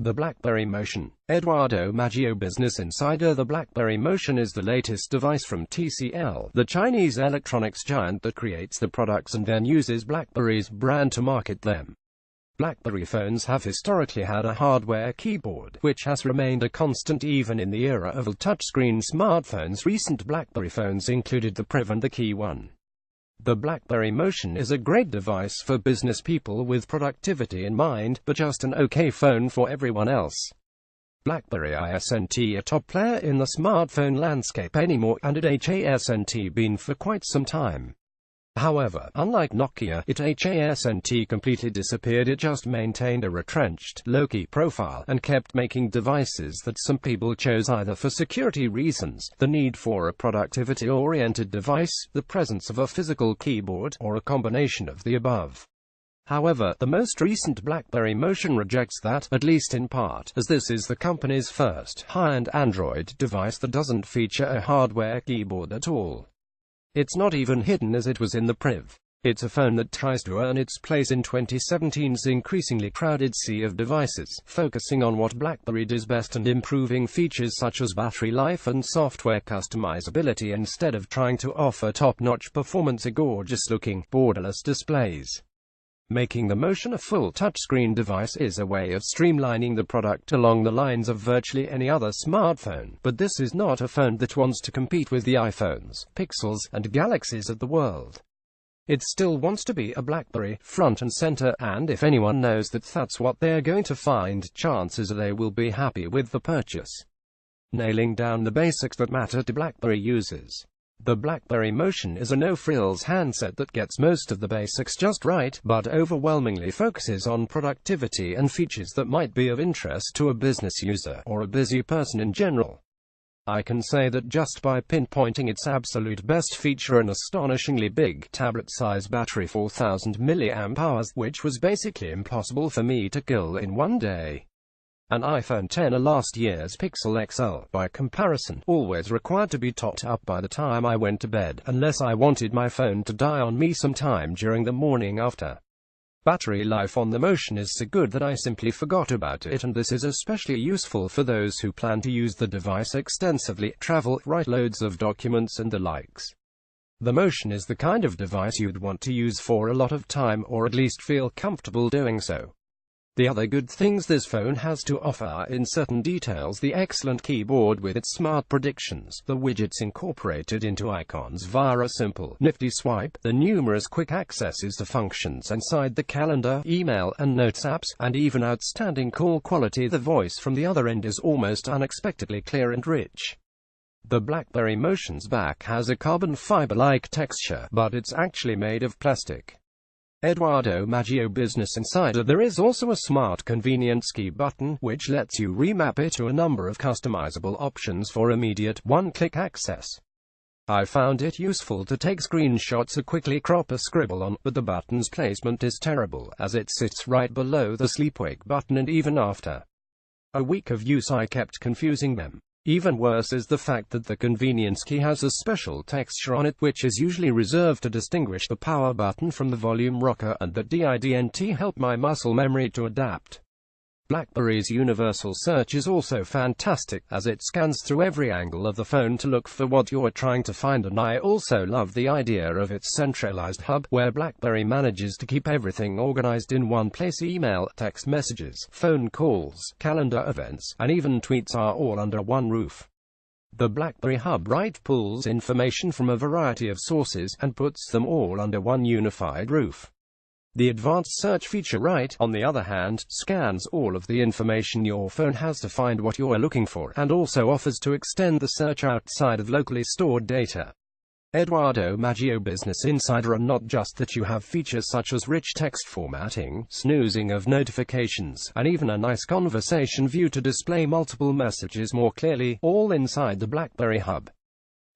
The BlackBerry Motion. Edoardo, MaggioBusiness Insider. The BlackBerry Motion is the latest device from TCL, the Chinese electronics giant that creates the products and then uses BlackBerry's brand to market them. BlackBerry phones have historically had a hardware keyboard, which has remained a constant even in the era of touchscreen smartphones. Recent BlackBerry phones included the Priv and the KeyONE. The BlackBerry Motion is a great device for business people with productivity in mind, but just an okay phone for everyone else. BlackBerry isn't a top player in the smartphone landscape anymore, and it hasn't been for quite some time. However, unlike Nokia, it hasn't completely disappeared. It just maintained a retrenched, low-key profile, and kept making devices that some people chose either for security reasons, the need for a productivity-oriented device, the presence of a physical keyboard, or a combination of the above. However, the most recent BlackBerry Motion rejects that, at least in part, as this is the company's first high-end Android device that doesn't feature a hardware keyboard at all. It's not even hidden as it was in the Priv. It's a phone that tries to earn its place in 2017's increasingly crowded sea of devices, focusing on what BlackBerry does best and improving features such as battery life and software customizability instead of trying to offer top-notch performance or gorgeous-looking, borderless displays. Making the Motion a full touchscreen device is a way of streamlining the product along the lines of virtually any other smartphone, but this is not a phone that wants to compete with the iPhones, Pixels, and Galaxies of the world. It still wants to be a BlackBerry, front and center, and if anyone knows that that's what they're going to find, chances are they will be happy with the purchase. Nailing down the basics that matter to BlackBerry users. The BlackBerry Motion is a no-frills handset that gets most of the basics just right, but overwhelmingly focuses on productivity and features that might be of interest to a business user, or a busy person in general. I can say that just by pinpointing its absolute best feature, an astonishingly big, tablet-size battery, 4000 mAh, which was basically impossible for me to kill in one day. An iPhone X or last year's Pixel XL, by comparison, always required to be topped up by the time I went to bed, unless I wanted my phone to die on me sometime during the morning after. Battery life on the Motion is so good that I simply forgot about it, and this is especially useful for those who plan to use the device extensively, travel, write loads of documents and the likes. The Motion is the kind of device you'd want to use for a lot of time, or at least feel comfortable doing so. The other good things this phone has to offer are in certain details: the excellent keyboard with its smart predictions, the widgets incorporated into icons via a simple, nifty swipe, the numerous quick accesses to functions inside the calendar, email, and notes apps, and even outstanding call quality. The voice from the other end is almost unexpectedly clear and rich. The BlackBerry Motion's back has a carbon fiber-like texture, but it's actually made of plastic. Edoardo, MaggioBusiness Insider. There is also a smart convenience key button, which lets you remap it to a number of customizable options for immediate, one-click access. I found it useful to take screenshots or quickly crop a scribble on, but the button's placement is terrible, as it sits right below the sleep-wake button, and even after a week of use I kept confusing them. Even worse is the fact that the convenience key has a special texture on it, which is usually reserved to distinguish the power button from the volume rocker, and that didn't help my muscle memory to adapt. BlackBerry's universal search is also fantastic, as it scans through every angle of the phone to look for what you're trying to find, and I also love the idea of its centralized hub, where BlackBerry manages to keep everything organized in one place. Email, text messages, phone calls, calendar, events, and even tweets are all under one roof. The BlackBerry Hub pulls information from a variety of sources, and puts them all under one unified roof. The advanced search feature, on the other hand, scans all of the information your phone has to find what you're looking for, and also offers to extend the search outside of locally stored data. Edoardo, MaggioBusiness Insider. And not just that, you have features such as rich text formatting, snoozing of notifications, and even a nice conversation view to display multiple messages more clearly, all inside the BlackBerry Hub.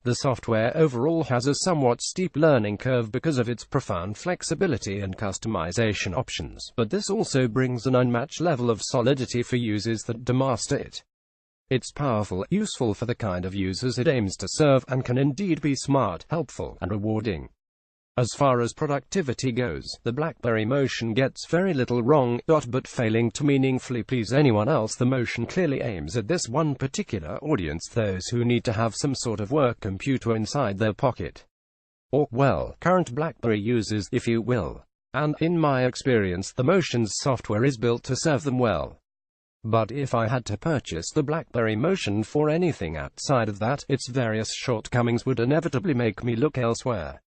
The software overall has a somewhat steep learning curve because of its profound flexibility and customization options, but this also brings an unmatched level of solidity for users that master it. It's powerful, useful for the kind of users it aims to serve, and can indeed be smart, helpful, and rewarding. As far as productivity goes, the BlackBerry Motion gets very little wrong, but failing to meaningfully please anyone else, the Motion clearly aims at this one particular audience, those who need to have some sort of work computer inside their pocket. Or, well, current BlackBerry users, if you will. And, in my experience, the Motion's software is built to serve them well. But if I had to purchase the BlackBerry Motion for anything outside of that, its various shortcomings would inevitably make me look elsewhere.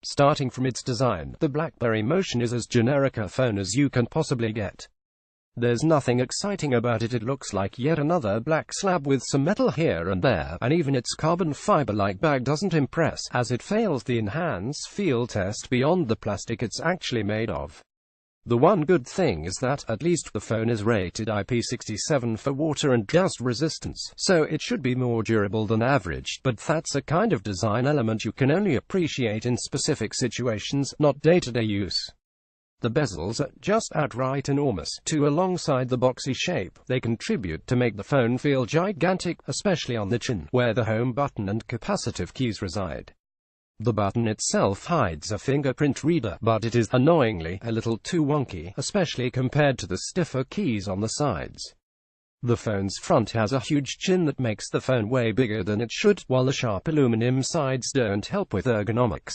Starting from its design, the BlackBerry Motion is as generic a phone as you can possibly get. There's nothing exciting about it. It looks like yet another black slab with some metal here and there, and even its carbon fiber-like bag doesn't impress, as it fails the enhance feel test beyond the plastic it's actually made of. The one good thing is that, at least, the phone is rated IP67 for water and dust resistance, so it should be more durable than average, but that's a kind of design element you can only appreciate in specific situations, not day-to-day use. The bezels are just outright enormous, too. Alongside the boxy shape, they contribute to make the phone feel gigantic, especially on the chin, where the home button and capacitive keys reside. The button itself hides a fingerprint reader, but it is, annoyingly, a little too wonky, especially compared to the stiffer keys on the sides. The phone's front has a huge chin that makes the phone way bigger than it should, while the sharp aluminum sides don't help with ergonomics.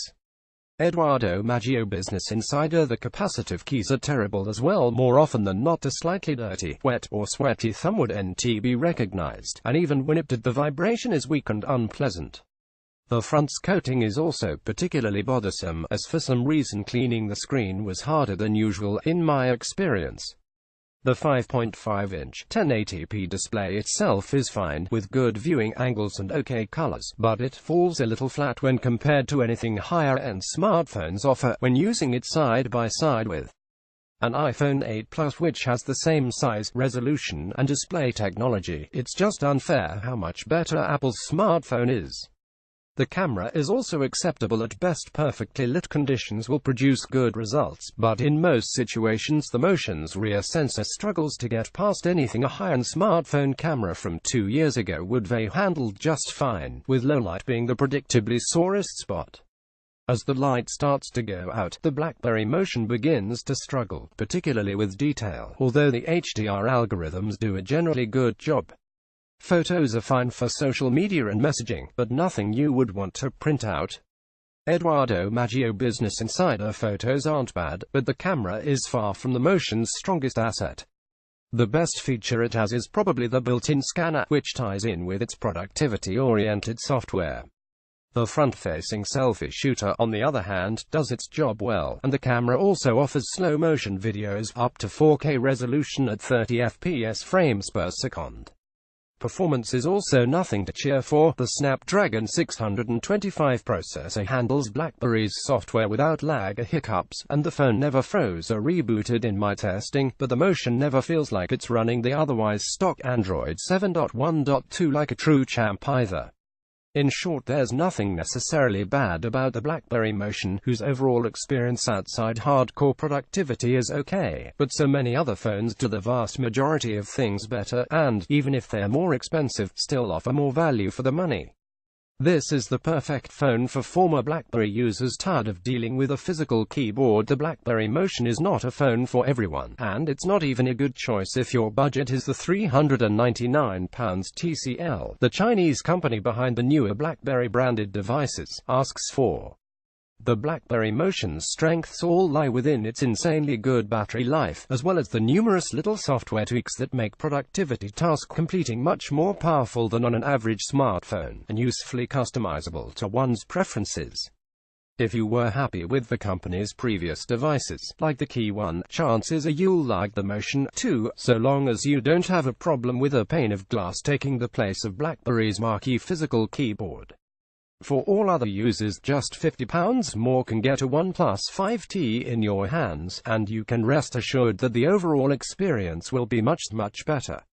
Edoardo, MaggioBusiness Insider. The capacitive keys are terrible as well. More often than not, a slightly dirty, wet, or sweaty thumb would be recognized, and even when it did, the vibration is weak and unpleasant. The front's coating is also particularly bothersome, as for some reason cleaning the screen was harder than usual, in my experience. The 5.5-inch 1080p display itself is fine, with good viewing angles and okay colors, but it falls a little flat when compared to anything higher-end smartphones offer, when using it side by side with an iPhone 8 Plus, which has the same size, resolution, and display technology. It's just unfair how much better Apple's smartphone is. The camera is also acceptable at best. Perfectly lit conditions will produce good results, but in most situations the Motion's rear sensor struggles to get past anything a high-end smartphone camera from 2 years ago would have handled just fine, with low light being the predictably sorest spot. As the light starts to go out, the BlackBerry Motion begins to struggle, particularly with detail, although the HDR algorithms do a generally good job. Photos are fine for social media and messaging, but nothing you would want to print out. Edoardo, MaggioBusiness Insider. Photos aren't bad, but the camera is far from the Motion's strongest asset. The best feature it has is probably the built-in scanner, which ties in with its productivity-oriented software. The front-facing selfie shooter, on the other hand, does its job well, and the camera also offers slow-motion videos, up to 4K resolution at 30 fps frames per second. Performance is also nothing to cheer for. The Snapdragon 625 processor handles BlackBerry's software without lag or hiccups, and the phone never froze or rebooted in my testing, but the Motion never feels like it's running the otherwise stock Android 7.1.2 like a true champ either. In short, there's nothing necessarily bad about the BlackBerry Motion, whose overall experience outside hardcore productivity is okay, but so many other phones do the vast majority of things better, and, even if they're more expensive, still offer more value for the money. This is the perfect phone for former BlackBerry users tired of dealing with a physical keyboard. The BlackBerry Motion is not a phone for everyone, and it's not even a good choice if your budget is the £399 TCL the Chinese company behind the newer BlackBerry branded devices asks for. The BlackBerry Motion's strengths all lie within its insanely good battery life, as well as the numerous little software tweaks that make productivity task completing much more powerful than on an average smartphone, and usefully customizable to one's preferences. If you were happy with the company's previous devices, like the KeyONE, chances are you'll like the Motion, too, so long as you don't have a problem with a pane of glass taking the place of BlackBerry's marquee physical keyboard. For all other users, just £50 more can get a OnePlus 5T in your hands, and you can rest assured that the overall experience will be much better.